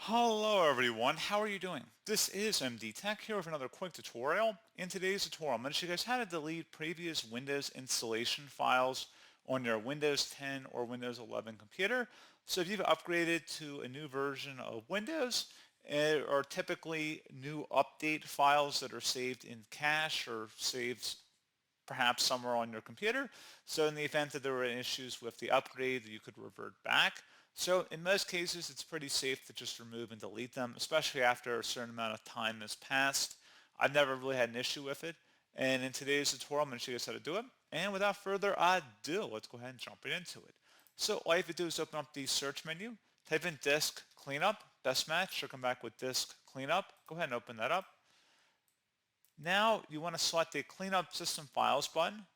Hello everyone, how are you doing? This is MD Tech here with another quick tutorial. In today's tutorial, I'm going to show you guys how to delete previous Windows installation files on your Windows 10 or Windows 11 computer. So if you've upgraded to a new version of Windows, are typically new update files that are saved in cache or saved perhaps somewhere on your computer. So in the event that there were issues with the upgrade, you could revert back. So in most cases, it's pretty safe to just remove and delete them, especially after a certain amount of time has passed. I've never really had an issue with it. And in today's tutorial, I'm going to show you guys how to do it. And without further ado, let's go ahead and jump right into it. So all you have to do is open up the search menu, type in disk cleanup, best match, should come back with disk cleanup. Go ahead and open that up. Now you want to select the Cleanup System Files button.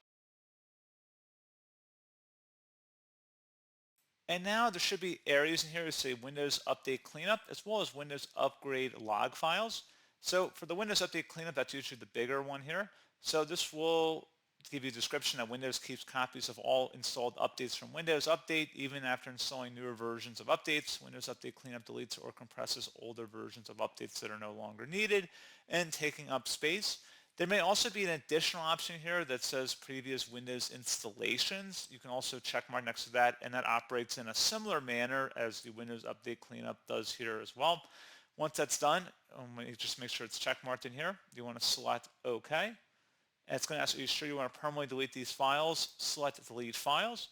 And now there should be areas in here that say Windows Update Cleanup as well as Windows Upgrade log files. So for the Windows Update Cleanup, that's usually the bigger one here. So this will give you a description that Windows keeps copies of all installed updates from Windows Update even after installing newer versions of updates. Windows Update Cleanup deletes or compresses older versions of updates that are no longer needed and taking up space. There may also be an additional option here that says previous Windows installations. You can also check mark next to that, and that operates in a similar manner as the Windows Update Cleanup does here as well. Once that's done, you just make sure it's check marked in here. You want to select OK. And it's going to ask, are you sure you want to permanently delete these files? Select Delete Files,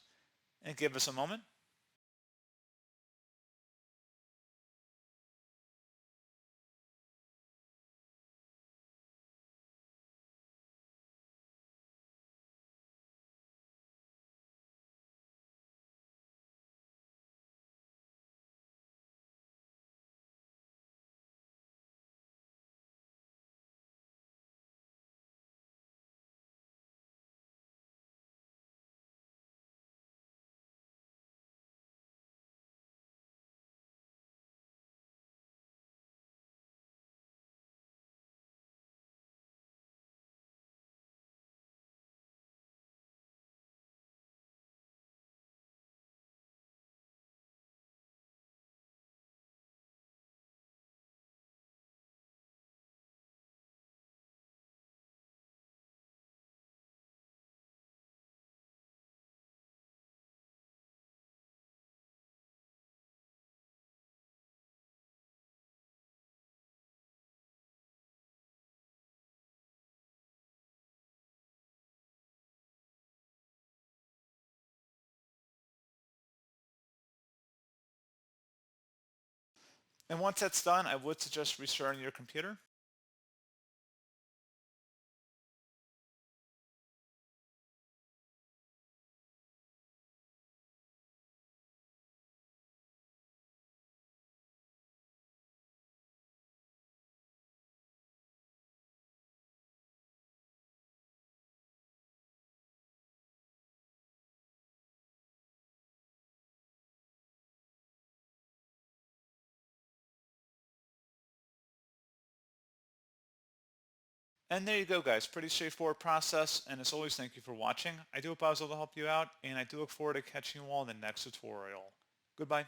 and give us a moment. And once that's done, I would suggest restarting your computer. And there you go, guys. Pretty straightforward process. And as always, thank you for watching. I do hope I was able to help you out, and I do look forward to catching you all in the next tutorial. Goodbye.